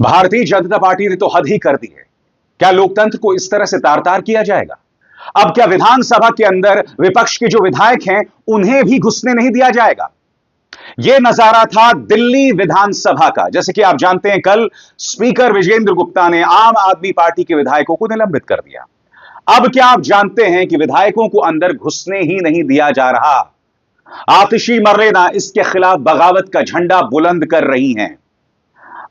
Bharatiya Janata party ने तो हद ही कर दी है। क्या लोकतंत्र को इस तरह से तार-तार किया जाएगा? अब क्या विधानसभा के अंदर विपक्ष के जो विधायक हैं, उन्हें भी घुसने नहीं दिया जाएगा? यह नजारा था दिल्ली विधानसभा का। जैसे कि आप जानते हैं, कल स्पीकर विजेंद्र गुप्ता ने आम आदमी पार्टी के विधायकों को निलंबित कर दिया। अब क्या आप जानते हैं कि विधायकों को अंदर घुसने ही नहीं दिया जा रहा? आतिशी मर्लेना इसके खिलाफ बगावत का झंडा बुलंद कर रही हैं।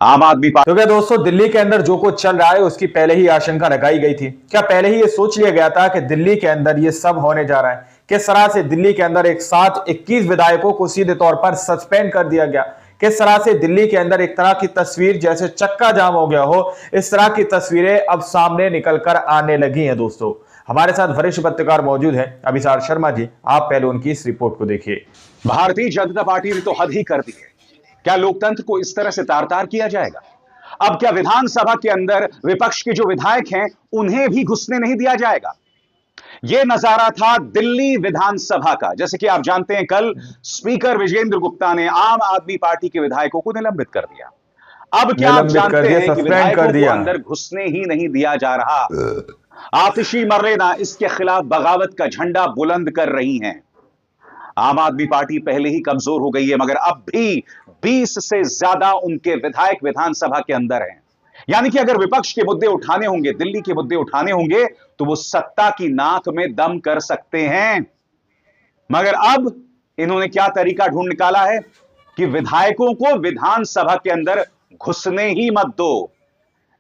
आम आदमी पार्टी। तो क्या दोस्तों, दिल्ली के अंदर जो कुछ चल रहा है उसकी पहले ही आशंका लगाई गई थी? क्या पहले ही ये सोच लिया गया था कि दिल्ली के अंदर ये सब होने जा रहा है? किस तरह से दिल्ली के अंदर एक साथ 21 विधायकों को सीधे तौर पर सस्पेंड कर दिया गया? किस तरह से दिल्ली के अंदर एक तरह की तस्वीर जैसे चक्का जाम हो गया हो, इस तरह की तस्वीरें अब सामने निकलकर आने लगी हैं। दोस्तों, हमारे साथ वरिष्ठ पत्रकार मौजूद हैं, अभिसार शर्मा जी। आप पहले उनकी इस रिपोर्ट को देखिए। भारतीय जनता पार्टी ने तो हद ही कर दी है। क्या लोकतंत्र को इस तरह से तार-तार किया जाएगा? अब क्या विधानसभा के अंदर विपक्ष के जो विधायक हैं, उन्हें भी घुसने नहीं दिया जाएगा? यह नजारा था दिल्ली विधानसभा का। जैसे कि आप जानते हैं, कल स्पीकर विजेंद्र गुप्ता ने आम आदमी पार्टी के विधायकों को निलंबित कर दिया। अब क्या आप जानते हैं कि विधायकों को अंदर घुसने ही नहीं दिया जा रहा? आतिशी मर्लेना इसके खिलाफ बगावत का झंडा बुलंद कर रही हैं। आम आदमी पार्टी पहले ही कमजोर हो गई है, मगर अब भी 20 से ज्यादा उनके विधायक विधानसभा के अंदर हैं। यानी कि अगर विपक्ष के मुद्दे उठाने होंगे, दिल्ली के मुद्दे उठाने होंगे, तो वो सत्ता की नाक में दम कर सकते हैं। मगर अब इन्होंने क्या तरीका ढूंढ निकाला है कि विधायकों को विधानसभा के अंदर घुसने ही मत दो,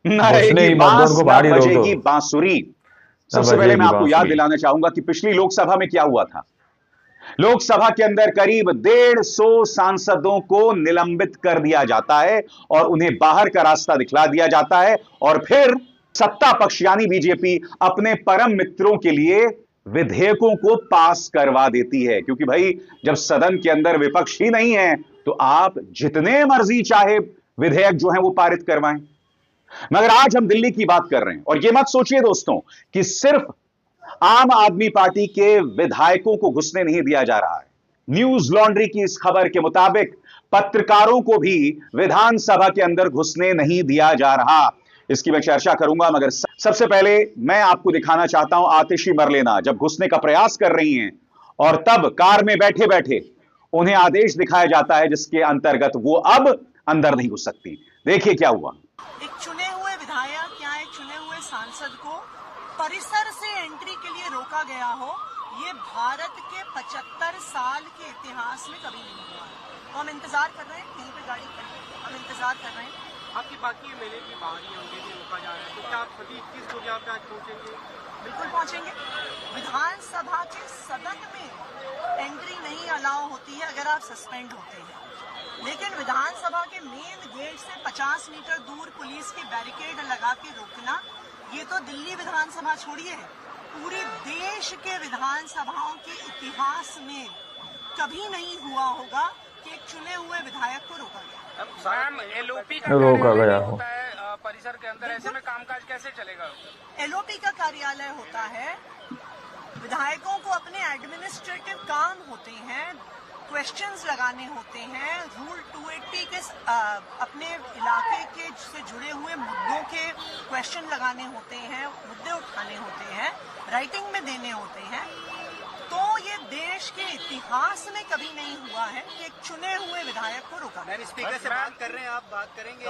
न रहेगी बांस न बजेगी बांसुरी। सबसे पहले मैं आपको याद दिलाना चाहूंगा कि पिछली लोकसभा में क्या हुआ था। लोकसभा के अंदर करीब 150 सांसदों को निलंबित कर दिया जाता है और उन्हें बाहर का रास्ता दिखला दिया जाता है, और फिर सत्ता पक्ष यानी बीजेपी अपने परम मित्रों के लिए विधेयकों को पास करवा देती है। क्योंकि भाई, जब सदन के अंदर विपक्ष ही नहीं है, तो आप जितने मर्जी चाहे विधेयक जो है वो पारित करवाएं। मगर आज हम दिल्ली की बात कर रहे हैं, और यह मत सोचिए दोस्तों कि सिर्फ आम आदमी पार्टी के विधायकों को घुसने नहीं दिया जा रहा है। न्यूज लॉन्ड्री की इस खबर के मुताबिक पत्रकारों को भी विधानसभा के अंदर घुसने नहीं दिया जा रहा। इसकी मैं चर्चा करूंगा, मगर सबसे पहले मैं आपको दिखाना चाहता हूं आतिशी मर्लेना जब घुसने का प्रयास कर रही हैं, और तब कार में बैठे बैठे उन्हें आदेश दिखाया जाता है जिसके अंतर्गत वो अब अंदर नहीं घुस सकती। देखिए क्या हुआ। एक चुने हुए विधायक या एक चुने हुए सांसद को परिसर से एंट्री के लिए रोका गया हो, ये भारत के 75 साल के इतिहास में कभी नहीं हुआ है। तो हम इंतजार कर रहे हैं, कहीं पे गाड़ी खड़ी है, हम इंतजार कर रहे हैं। आपकी बाकी एमएलए की बाहरी होंगे भी रोका जा रहा है, तो क्या आप सभी 21 लोग यहाँ पे आज पहुंचेंगे? बिल्कुल पहुंचेंगे। विधानसभा के सदन में एंट्री नहीं अलाउ होती है अगर आप सस्पेंड होते हैं, लेकिन विधानसभा के मेन गेट से 50 मीटर दूर पुलिस की बैरिकेड लगा के रोकना, ये तो दिल्ली विधानसभा छोड़िए, पूरे देश के विधानसभाओं के इतिहास में कभी नहीं हुआ होगा कि एक चुने हुए विधायक को रोका गया। मैम, एलओपी का कार्यालय होता है परिसर के अंदर, ऐसे में कामकाज कैसे चलेगा? एलओपी का कार्यालय होता है, विधायकों को अपने एडमिनिस्ट्रेटिव काम होते हैं, क्वेश्चंस लगाने होते हैं, रूल 280 के अपने इलाके के से जुड़े हुए मुद्दों के क्वेश्चन लगाने होते हैं, मुद्दे उठाने होते हैं, राइटिंग में देने होते हैं। तो ये देश के इतिहास में कभी नहीं हुआ है कि एक चुने हुए विधायक को रोका। मैम, स्पीकर से बात कर रहे हैं, आप बात करेंगे?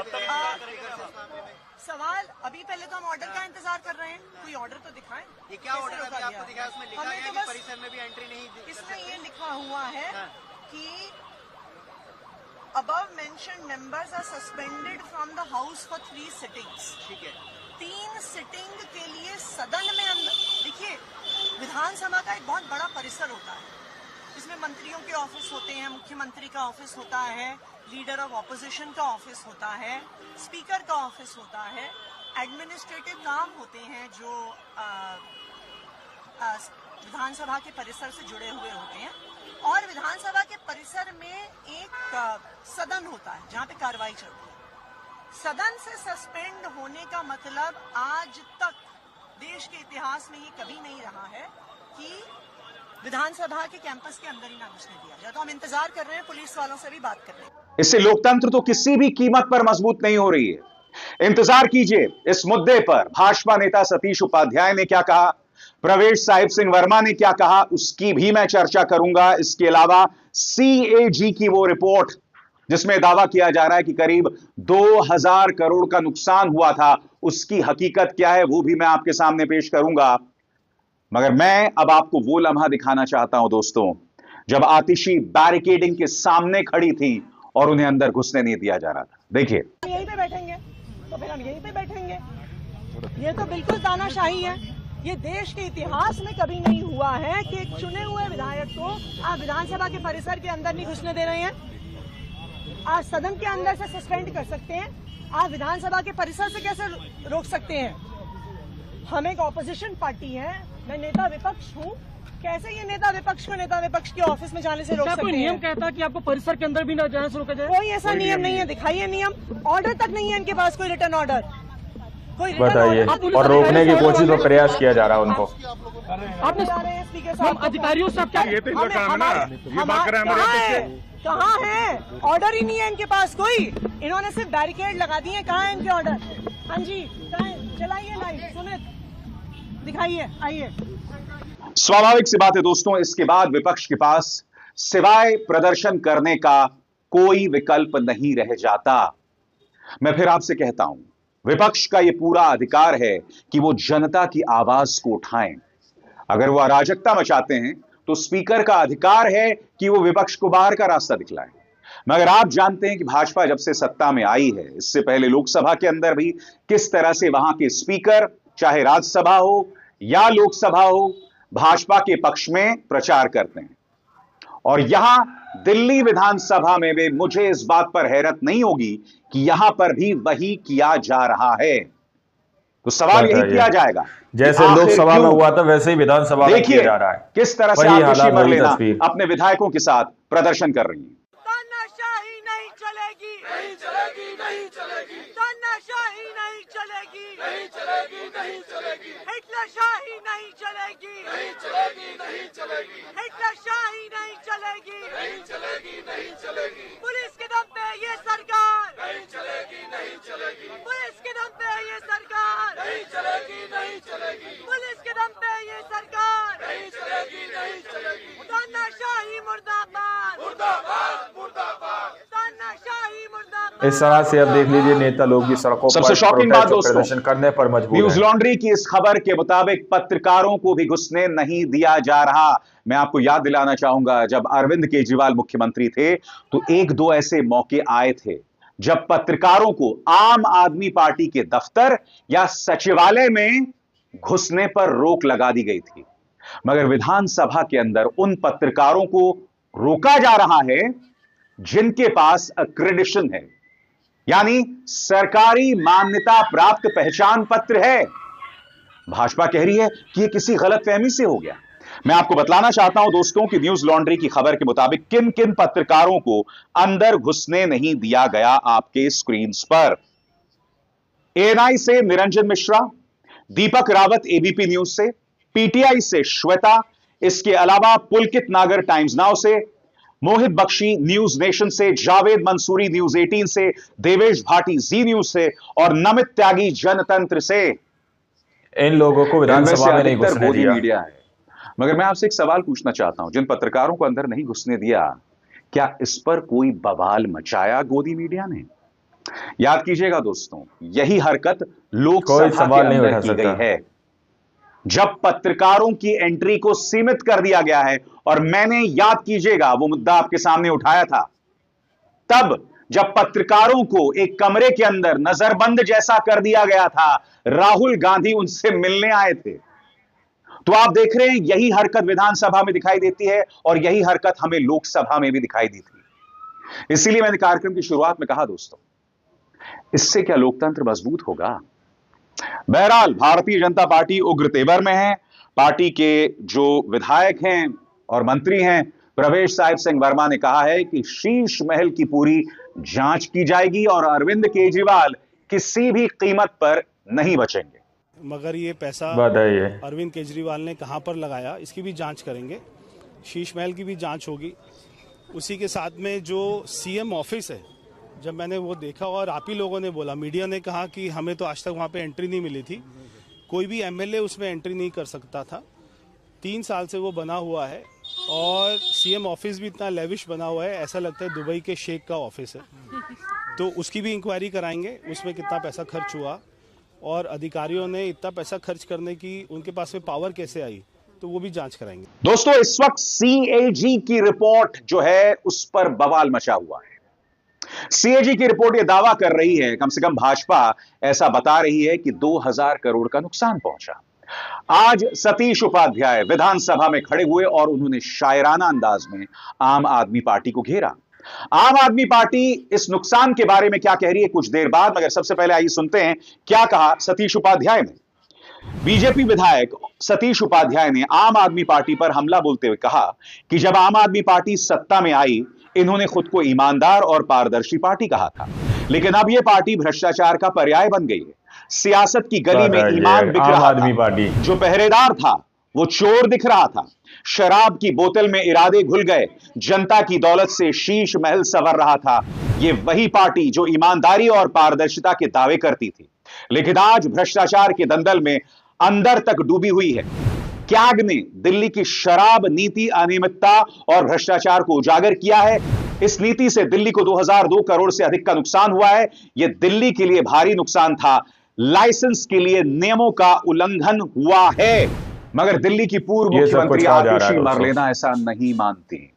सवाल अभी पहले तो हम ऑर्डर का इंतजार कर रहे हैं, कोई ऑर्डर तो दिखाएं। ये क्या ऑर्डर अभी आपको दिखाया? उसमें लिखा है कि परिसर में भी एंट्री नहीं। इसमें ये लिखा हुआ है कि above mentioned members are suspended from the house for 3 sittings। ठीक है, 3 सिटिंग के लिए सदन में अंदर। देखिए, विधानसभा का एक बहुत बड़ा परिसर होता है, इसमें मंत्रियों के ऑफिस होते हैं, मुख्यमंत्री का ऑफिस होता है, लीडर ऑफ ऑपोजिशन का ऑफिस होता है, स्पीकर का ऑफिस होता है, एडमिनिस्ट्रेटिव काम होते हैं जो विधानसभा के परिसर से जुड़े हुए होते हैं, और विधानसभा के परिसर में एक सदन होता है जहां पे कार्रवाई चलती है। सदन से सस्पेंड होने का मतलब आज तक देश के इतिहास में ये कभी नहीं रहा है कि विधानसभा के कैंपस के अंदर ही ना घुसने दिया जाए। तो हम इंतजार कर रहे हैं, पुलिस वालों से भी बात कर रहे हैं। इससे लोकतंत्र तो किसी भी कीमत पर मजबूत नहीं हो रही है। इंतजार कीजिए इस मुद्दे पर भाजपा नेता सतीश उपाध्याय ने क्या कहा, प्रवेश साहिब सिंह वर्मा ने क्या कहा, उसकी भी मैं चर्चा करूंगा। इसके अलावा CAG की वो रिपोर्ट जिसमें दावा किया जा रहा है कि करीब 2000 करोड़ का नुकसान हुआ था, उसकी हकीकत क्या है वो भी मैं आपके सामने पेश करूंगा। मगर मैं अब आपको वो लम्हा दिखाना चाहता हूं दोस्तों, जब आतिशी बैरिकेडिंग के सामने खड़ी थी और उन्हें अंदर घुसने नहीं दिया जा रहा था। देखिए, यहीं पे बैठेंगे तो फिर हम यहीं पे बैठेंगे। ये तो बिल्कुल तानाशाही है। ये देश के इतिहास में कभी नहीं हुआ है कि एक चुने हुए विधायक को आप विधानसभा के परिसर के अंदर नहीं घुसने दे रहे हैं। आप सदन के अंदर से सस्पेंड कर सकते हैं, आप विधानसभा के परिसर से कैसे रोक सकते हैं? हम एक ऑपोजिशन पार्टी है, मैं नेता विपक्ष हूँ, कैसे ये नेता विपक्ष को नेता विपक्ष के ऑफिस में जाने से रोक सकते हैं? कोई नियम कहता है कि आपको परिसर के अंदर भी न जाने से रोका जाए? कोई ऐसा नियम नहीं है, दिखाइए नियम। ऑर्डर तक नहीं है इनके पास, कोई रिटर्न ऑर्डर, कोई बताइए। और रोकने की कोशिश और प्रयास किया जा रहा है उनको। आपने अधिकारियों से क्या कहाँ है? ऑर्डर ही नहीं है इनके पास कोई। इन्होंने सिर्फ बैरिकेड लगा दिए। कहाँ है इनके ऑर्डर? हाँ जी, कहाँ है? चलाइए लाइव, सुमित दिखाइए, आइए। स्वाभाविक सी बात है दोस्तों, इसके बाद विपक्ष के पास सिवाय प्रदर्शन करने का कोई विकल्प नहीं रह जाता। मैं फिर आपसे कहता हूं, विपक्ष का यह पूरा अधिकार है कि वो जनता की आवाज को उठाएं। अगर वो अराजकता मचाते हैं तो स्पीकर का अधिकार है कि वो विपक्ष को बाहर का रास्ता दिखलाए। मगर आप जानते हैं कि भाजपा जब से सत्ता में आई है, इससे पहले लोकसभा के अंदर भी किस तरह से वहां के स्पीकर, चाहे राज्यसभा हो या लोकसभा हो, भाजपा के पक्ष में प्रचार करते हैं। और यहां दिल्ली विधानसभा में भी मुझे इस बात पर हैरत नहीं होगी कि यहां पर भी वही किया जा रहा है। तो सवाल यही किया जाएगा, जैसे लोकसभा में हुआ था वैसे ही विधानसभा में किया जा रहा है। किस तरह से आतिशी मरलेना अपने विधायकों के साथ प्रदर्शन कर रही है। तानाशाही नहीं चलेगी, नहीं चलेगी, नहीं चलेगी। तानाशाही नहीं चलेगी, नहीं चलेगी, नहीं चलेगी। हिटलरशाही नहीं चलेगी, नहीं चलेगी, नहीं चलेगी। हिटलरशाही नहीं चलेगी, नहीं चलेगी, नहीं चलेगी। पुलिस के दम पे ये सरकार नहीं चलेगी, नहीं चलेगी। पुलिस के दम पे ये सरकार नहीं चलेगी, नहीं चलेगी। पुलिस के दम पे ये सरकार नहीं चलेगी, नहीं चलेगी। तानाशाही मुर्दाबाद, मुर्दाबाद, मुर्दाबाद। तानाशाही मुर्दाबाद। इस तरह से अब देख लीजिए नेता लोग की सड़कों सबसे शॉकिंग बात दोस्तों, प्रदर्शन करने पर मजबूर न्यूज लॉन्ड्री की इस खबर के मुताबिक पत्रकारों को भी घुसने नहीं दिया जा रहा। मैं आपको याद दिलाना चाहूंगा, जब अरविंद केजरीवाल मुख्यमंत्री थे तो एक दो ऐसे मौके आए थे जब पत्रकारों को आम आदमी पार्टी के दफ्तर या सचिवालय में घुसने पर रोक लगा दी गई थी। मगर विधानसभा के अंदर उन पत्रकारों को रोका जा रहा है जिनके पास अक्रेडिशन है, यानी सरकारी मान्यता प्राप्त पहचान पत्र है। भाजपा कह रही है कि यह किसी गलतफहमी से हो गया। मैं आपको बतलाना चाहता हूं दोस्तों कि न्यूज लॉन्ड्री की खबर के मुताबिक किन किन पत्रकारों को अंदर घुसने नहीं दिया गया आपके स्क्रीन पर। ANI से निरंजन मिश्रा, दीपक रावत ABP न्यूज से, PTI से श्वेता, इसके अलावा पुलकित नागर टाइम्स नाउ से, मोहित बख्शी न्यूज नेशन से, जावेद मंसूरी न्यूज 18 से, देवेश भाटी जी न्यूज से और नमित त्यागी जनतंत्र से। इन लोगों को विधानसभा में नहीं घुसने दिया। मीडिया है। मगर मैं आपसे एक सवाल पूछना चाहता हूं, जिन पत्रकारों को अंदर नहीं घुसने दिया, क्या इस पर कोई बवाल मचाया गोदी मीडिया ने? याद कीजिएगा दोस्तों, यही हरकत लोकसभा के अंदर की गई है जब पत्रकारों की एंट्री को सीमित कर दिया गया है। और मैंने, याद कीजिएगा, वो मुद्दा आपके सामने उठाया था तब जब पत्रकारों को एक कमरे के अंदर नजरबंद जैसा कर दिया गया था। राहुल गांधी उनसे मिलने आए थे। तो आप देख रहे हैं यही हरकत विधानसभा में दिखाई देती है और यही हरकत हमें लोकसभा में भी दिखाई दी थी। इसीलिए मैंने कार्यक्रम की शुरुआत में कहा दोस्तों, इससे क्या लोकतंत्र मजबूत होगा? बहरहाल भारतीय जनता पार्टी उग्र तेवर में है। पार्टी के जो विधायक हैं और मंत्री हैं, प्रवेश साहिब सिंह वर्मा ने कहा है कि शीश महल की पूरी जांच की जाएगी और अरविंद केजरीवाल किसी भी कीमत पर नहीं बचेंगे। मगर ये पैसा अरविंद केजरीवाल ने कहां पर लगाया, इसकी भी जांच करेंगे। शीश महल की भी जांच होगी। उसी के साथ में जो CM ऑफिस है जब मैंने वो देखा और आप ही लोगों ने बोला, मीडिया ने कहा कि हमें तो आज तक वहाँ पे एंट्री नहीं मिली थी, कोई भी एमएलए उसमें एंट्री नहीं कर सकता था। 3 साल से वो बना हुआ है और सीएम ऑफिस भी इतना लेविश बना हुआ है, ऐसा लगता है दुबई के शेख का ऑफिस है। तो उसकी भी इंक्वायरी कराएंगे, उसमें कितना पैसा खर्च हुआ और अधिकारियों ने इतना पैसा खर्च करने की उनके पास में पावर कैसे आई, तो वो भी जांच कराएंगे। दोस्तों, इस वक्त सीएजी की रिपोर्ट जो है उस पर बवाल मचा हुआ है। सीएजी की रिपोर्ट यह दावा कर रही है, कम से कम भाजपा ऐसा बता रही है कि 2000 करोड़ का नुकसान पहुंचा। आज सतीश उपाध्याय विधानसभा में खड़े हुए और उन्होंने शायराना अंदाज में आम आदमी पार्टी को घेरा। आम आदमी पार्टी इस नुकसान के बारे में क्या कह रही है कुछ देर बाद, मगर सबसे पहले आइए सुनते हैं क्या कहा सतीश उपाध्याय ने। बीजेपी विधायक सतीश उपाध्याय ने आम आदमी पार्टी पर हमला बोलते हुए कहा कि जब आम आदमी पार्टी सत्ता में आई, इन्होंने खुद को ईमानदार और पारदर्शी पार्टी कहा था, लेकिन अब यह पार्टी भ्रष्टाचार का पर्याय बन गई है। सियासत की गली में ईमान बिक रहा था, जो पहरेदार था वो चोर दिख रहा था, शराब की बोतल में इरादे घुल गए, जनता की दौलत से शीश महल संवर रहा था। ये वही पार्टी जो ईमानदारी और पारदर्शिता के दावे करती थी, लेकिन आज भ्रष्टाचार के दलदल में अंदर तक डूबी हुई है। कैग ने दिल्ली की शराब नीति, अनियमितता और भ्रष्टाचार को उजागर किया है। इस नीति से दिल्ली को 2002 करोड़ से अधिक का नुकसान हुआ है। यह दिल्ली के लिए भारी नुकसान था। लाइसेंस के लिए नियमों का उल्लंघन हुआ है, मगर दिल्ली की पूर्व मुख्यमंत्री आतिशी मरलेना ऐसा नहीं मानती।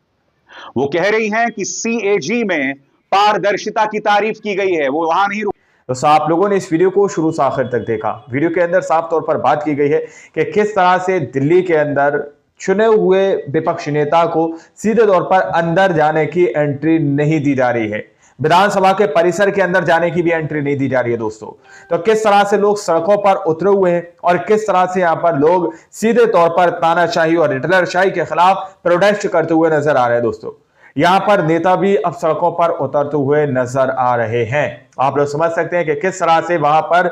वो कह रही हैं कि सीएजी में पारदर्शिता की तारीफ की गई है, वो वहां नहीं। तो आप लोगों ने इस वीडियो को शुरू से आखिर तक देखा। वीडियो के अंदर साफ तौर पर बात की गई है कि किस तरह से दिल्ली के अंदर चुने हुए विपक्षी नेता को सीधे तौर पर अंदर जाने की एंट्री नहीं दी जा रही है, विधानसभा के परिसर के अंदर जाने की भी एंट्री नहीं दी जा रही है। दोस्तों, तो किस तरह से लोग सड़कों पर उतरे हुए हैं और किस तरह से यहां पर लोग सीधे तौर पर तानाशाही और हिटलरशाही के खिलाफ प्रोटेस्ट करते हुए नजर आ रहे हैं। दोस्तों, यहां पर नेता भी अब सड़कों पर उतरते हुए नजर आ रहे हैं। आप लोग समझ सकते हैं कि किस तरह से वहां पर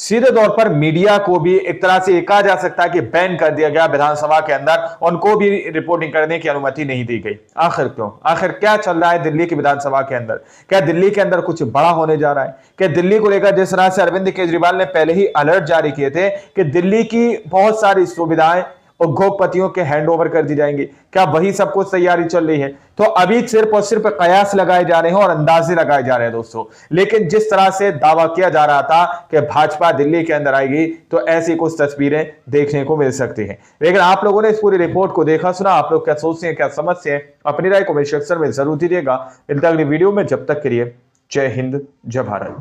सीधे तौर पर मीडिया को भी एक तरह से कहा जा सकता है कि बैन कर दिया गया विधानसभा के अंदर, उनको भी रिपोर्टिंग करने की अनुमति नहीं दी गई। आखिर क्यों? आखिर क्या चल रहा है दिल्ली की विधानसभा के अंदर? क्या दिल्ली के अंदर कुछ बड़ा होने जा रहा है? क्या दिल्ली को लेकर जिस तरह से अरविंद केजरीवाल ने पहले ही अलर्ट जारी किए थे कि दिल्ली की बहुत सारी सुविधाएं उद्योगपतियों के हैंडओवर कर दी जाएंगी, क्या वही सब कुछ तैयारी चल रही है? तो अभी सिर्फ और सिर्फ कयास लगाए जा रहे हैं और अंदाजे लगाए जा रहे हैं दोस्तों। लेकिन जिस तरह से दावा किया जा रहा था कि भाजपा दिल्ली के अंदर आएगी, तो ऐसी कुछ तस्वीरें देखने को मिल सकती हैं। लेकिन आप लोगों ने इस पूरी रिपोर्ट को देखा सुना, आप लोग क्या सोचते हैं, क्या समझते हैं? अपनी राय कमेंट सेक्शन में जरूर दीजिएगा। मिलते हैं अगली वीडियो में, जब तक के लिए जय हिंद, जय भारत।